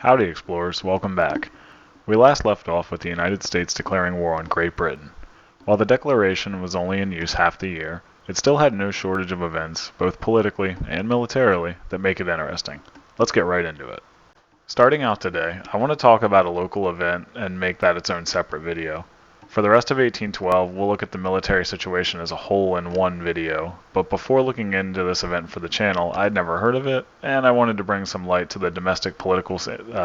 Howdy Explorers, welcome back. We last left off with the United States declaring war on Great Britain. While the declaration was only in use half the year, it still had no shortage of events, both politically and militarily, that make it interesting. Let's get right into it. Starting out today, I want to talk about a local event and make that its own separate video. For the rest of 1812, we'll look at the military situation as a whole in one video, but before looking into this event for the channel, I'd never heard of it, and I wanted to bring some light to the domestic political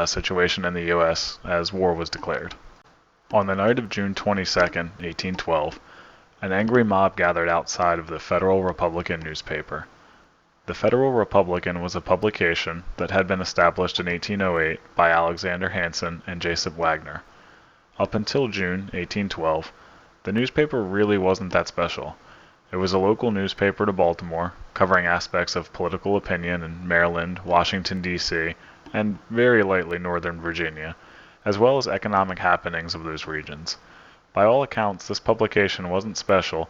situation in the US as war was declared. On the night of June 22nd, 1812, an angry mob gathered outside of the Federal Republican newspaper. The Federal Republican was a publication that had been established in 1808 by Alexander Hansen and Jacob Wagner. Up until June 1812, the newspaper really wasn't that special. It was a local newspaper to Baltimore, covering aspects of political opinion in Maryland, Washington, D.C., and very lightly Northern Virginia, as well as economic happenings of those regions. By all accounts, this publication wasn't special,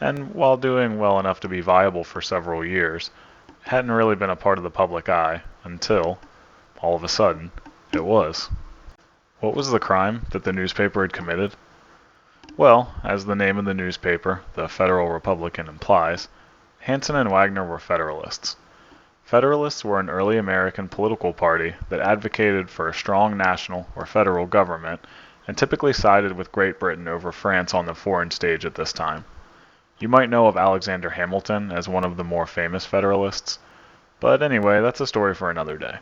and while doing well enough to be viable for several years, hadn't really been a part of the public eye until, all of a sudden, it was. What was the crime that the newspaper had committed? Well, as the name of the newspaper, the Federal Republican, implies, Hansen and Wagner were Federalists. Federalists were an early American political party that advocated for a strong national or federal government and typically sided with Great Britain over France on the foreign stage at this time. You might know of Alexander Hamilton as one of the more famous Federalists, but anyway, that's a story for another day.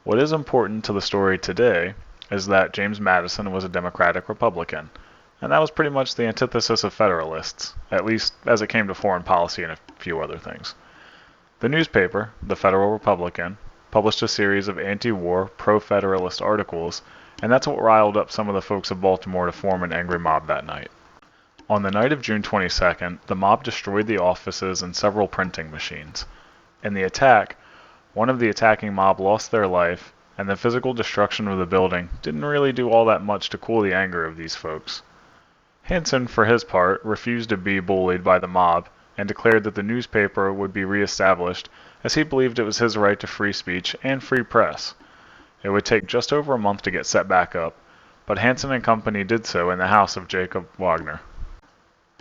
What is important to the story today is that James Madison was a Democratic Republican, and that was pretty much the antithesis of Federalists, at least as it came to foreign policy and a few other things. The newspaper, the Federal Republican, published a series of anti-war, pro-Federalist articles, and that's what riled up some of the folks of Baltimore to form an angry mob that night. On the night of June 22nd, the mob destroyed the offices and several printing machines. In the attack, one of the attacking mob lost their life, and the physical destruction of the building didn't really do all that much to cool the anger of these folks. Hansen, for his part, refused to be bullied by the mob and declared that the newspaper would be reestablished as he believed it was his right to free speech and free press. It would take just over a month to get set back up, but Hansen and company did so in the house of Jacob Wagner.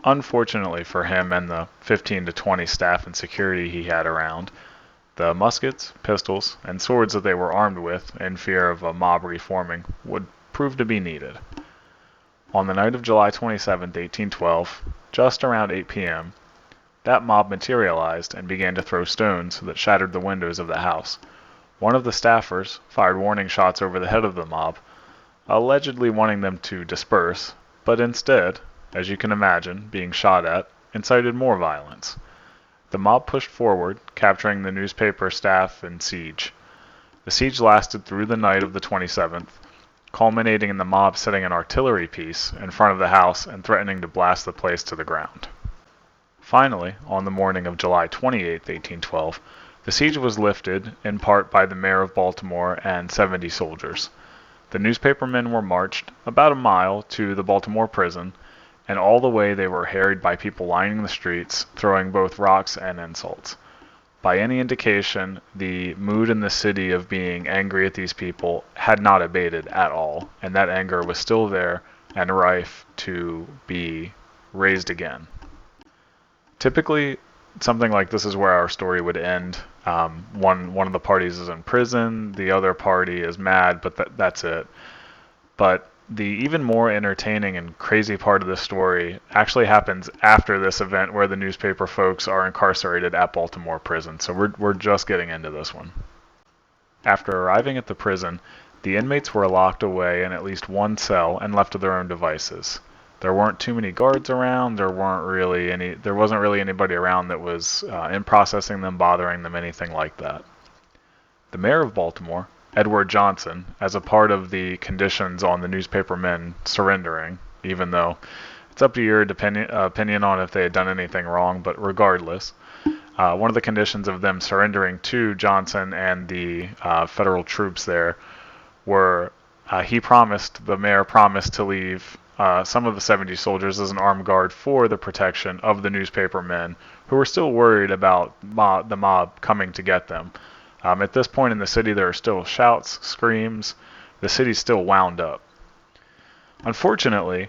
Unfortunately for him and the 15 to 20 staff and security he had around, the muskets, pistols, and swords that they were armed with, in fear of a mob reforming, would prove to be needed. On the night of July 27, 1812, just around 8 p.m., that mob materialized and began to throw stones that shattered the windows of the house. One of the staffers fired warning shots over the head of the mob, allegedly wanting them to disperse, but instead, as you can imagine, being shot at, incited more violence. The mob pushed forward, capturing the newspaper staff in siege. The siege lasted through the night of the 27th, culminating in the mob setting an artillery piece in front of the house and threatening to blast the place to the ground. Finally, on the morning of July 28, 1812, the siege was lifted, in part by the mayor of Baltimore and 70 soldiers. The newspapermen were marched about a mile to the Baltimore prison, and all the way they were harried by people lining the streets, throwing both rocks and insults. By any indication, the mood in the city of being angry at these people had not abated at all, and that anger was still there and rife to be raised again. Typically, something like this is where our story would end. One of the parties is in prison, the other party is mad, but that's it. But the even more entertaining and crazy part of the story actually happens after this event where the newspaper folks are incarcerated at Baltimore prison, so we're just getting into this one. After arriving at the prison, the inmates were locked away in at least one cell and left to their own devices. There weren't too many guards around, there wasn't really anybody around that was in processing them, bothering them, anything like that. The mayor of Baltimore, Edward Johnson, as a part of the conditions on the newspapermen surrendering, even though it's up to your opinion on if they had done anything wrong, but regardless, one of the conditions of them surrendering to Johnson and the federal troops there were the mayor promised to leave some of the 70 soldiers as an armed guard for the protection of the newspapermen who were still worried about the mob coming to get them. At this point in the city, there are still shouts, screams, the city still wound up. Unfortunately,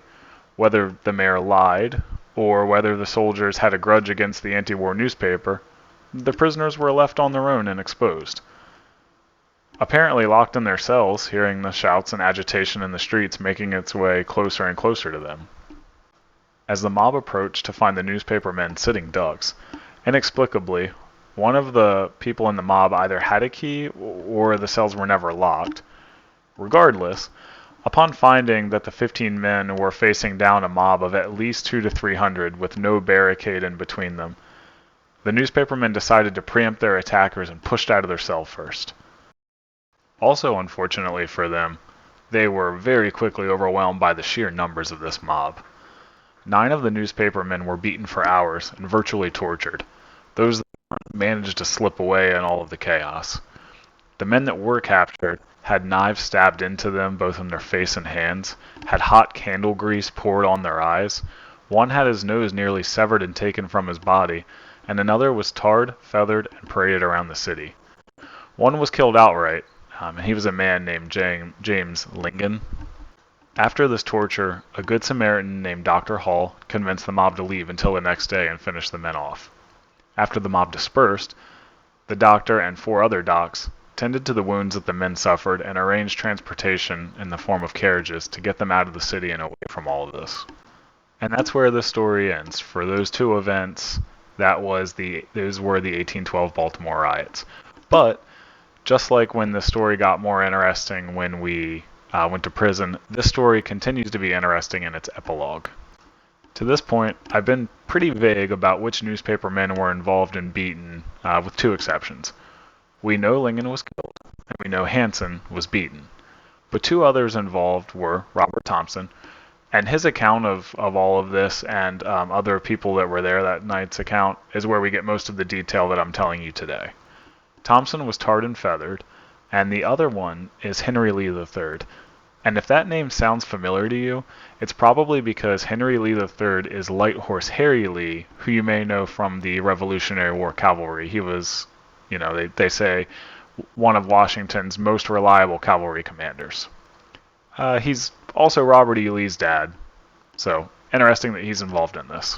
whether the mayor lied or whether the soldiers had a grudge against the anti-war newspaper, the prisoners were left on their own and exposed. Apparently locked in their cells, hearing the shouts and agitation in the streets making its way closer and closer to them. As the mob approached to find the newspaper men sitting ducks, inexplicably, one of the people in the mob either had a key or the cells were never locked. Regardless, upon finding that the 15 men were facing down a mob of at least 200 to 300 with no barricade in between them, the newspapermen decided to preempt their attackers and pushed out of their cell first. Also, unfortunately for them, they were very quickly overwhelmed by the sheer numbers of this mob. 9 of the newspapermen were beaten for hours and virtually tortured. Those that managed to slip away in all of the chaos. The men that were captured had knives stabbed into them both in their face and hands, had hot candle grease poured on their eyes. One had his nose nearly severed and taken from his body, and another was tarred, feathered, and paraded around the city. One was killed outright, and he was a man named James Lingan. After this torture, a good Samaritan named Dr. Hall convinced the mob to leave until the next day and finish the men off. After the mob dispersed, the doctor and 4 other docs tended to the wounds that the men suffered and arranged transportation in the form of carriages to get them out of the city and away from all of this. And that's where the story ends. For those 2 events, those were the 1812 Baltimore riots. But just like when the story got more interesting when we went to prison, this story continues to be interesting in its epilogue. To this point, I've been pretty vague about which newspaper men were involved and beaten, with 2 exceptions. We know Lingan was killed, and we know Hansen was beaten. But 2 others involved were Robert Thompson, and his account of all of this and other people that were there that night's account is where we get most of the detail that I'm telling you today. Thompson was tarred and feathered, and the other one is Henry Lee III. And if that name sounds familiar to you, it's probably because Henry Lee III is Light Horse Harry Lee, who you may know from the Revolutionary War cavalry. He was, they say, one of Washington's most reliable cavalry commanders. He's also Robert E. Lee's dad, so interesting that he's involved in this.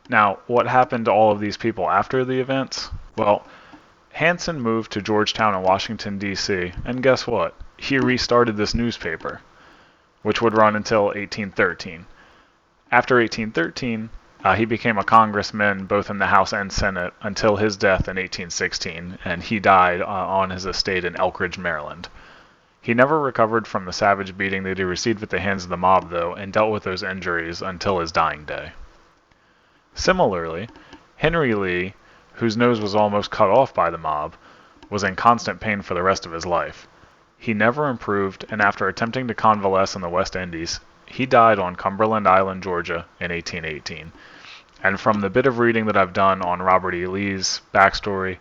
Now, what happened to all of these people after the events? Well, Hansen moved to Georgetown in Washington, D.C., and guess what? He restarted this newspaper, which would run until 1813. After 1813, he became a congressman both in the House and Senate until his death in 1816, and he died on his estate in Elkridge, Maryland. He never recovered from the savage beating that he received at the hands of the mob, though, and dealt with those injuries until his dying day. Similarly, Henry Lee, whose nose was almost cut off by the mob, was in constant pain for the rest of his life. He never improved, and after attempting to convalesce in the West Indies, he died on Cumberland Island, Georgia, in 1818. And from the bit of reading that I've done on Robert E. Lee's backstory,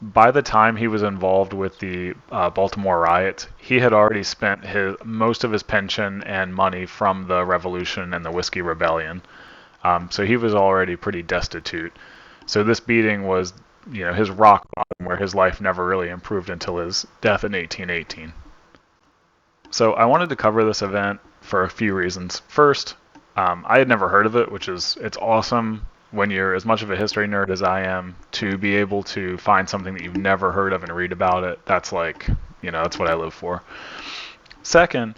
by the time he was involved with the Baltimore riots, he had already spent most of his pension and money from the Revolution and the Whiskey Rebellion. So he was already pretty destitute. So this beating was his rock bottom, where his life never really improved until his death in 1818. So I wanted to cover this event for a few reasons. First, I had never heard of it, it's awesome when you're as much of a history nerd as I am to be able to find something that you've never heard of and read about it. That's that's what I live for. Second,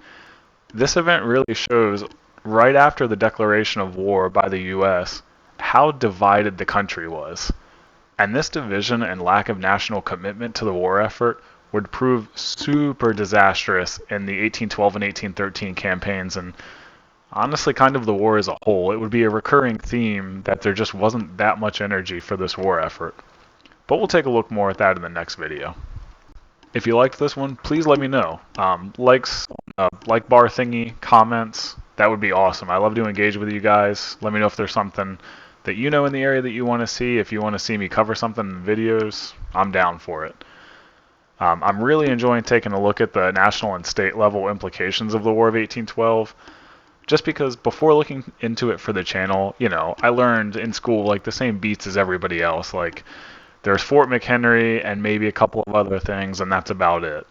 this event really shows, right after the declaration of war by the U.S., how divided the country was. And this division and lack of national commitment to the war effort would prove super disastrous in the 1812 and 1813 campaigns, and honestly kind of the war as a whole. It would be a recurring theme that there just wasn't that much energy for this war effort. But we'll take a look more at that in the next video. If you liked this one, please let me know. Likes, like bar thingy, comments, that would be awesome. I love to engage with you guys. Let me know if there's something that you know in the area that you want to see. If you want to see me cover something in videos, I'm down for it. I'm really enjoying taking a look at the national and state level implications of the War of 1812, just because before looking into it for the channel, I learned in school the same beats as everybody else. There's Fort McHenry and maybe a couple of other things, and that's about it.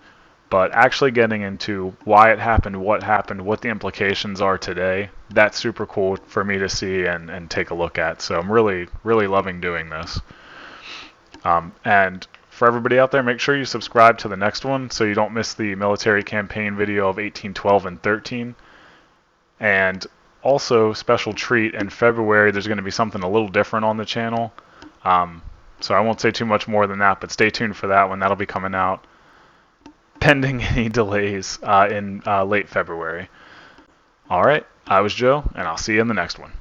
But actually getting into why it happened, what the implications are today, that's super cool for me to see and take a look at. So I'm really, really loving doing this. And for everybody out there, make sure you subscribe to the next one so you don't miss the military campaign video of 1812 and 13. And also, special treat, in February, there's going to be something a little different on the channel. So I won't say too much more than that, but stay tuned for that one. That'll be coming out pending any delays in late February. All right, I was Joe, and I'll see you in the next one.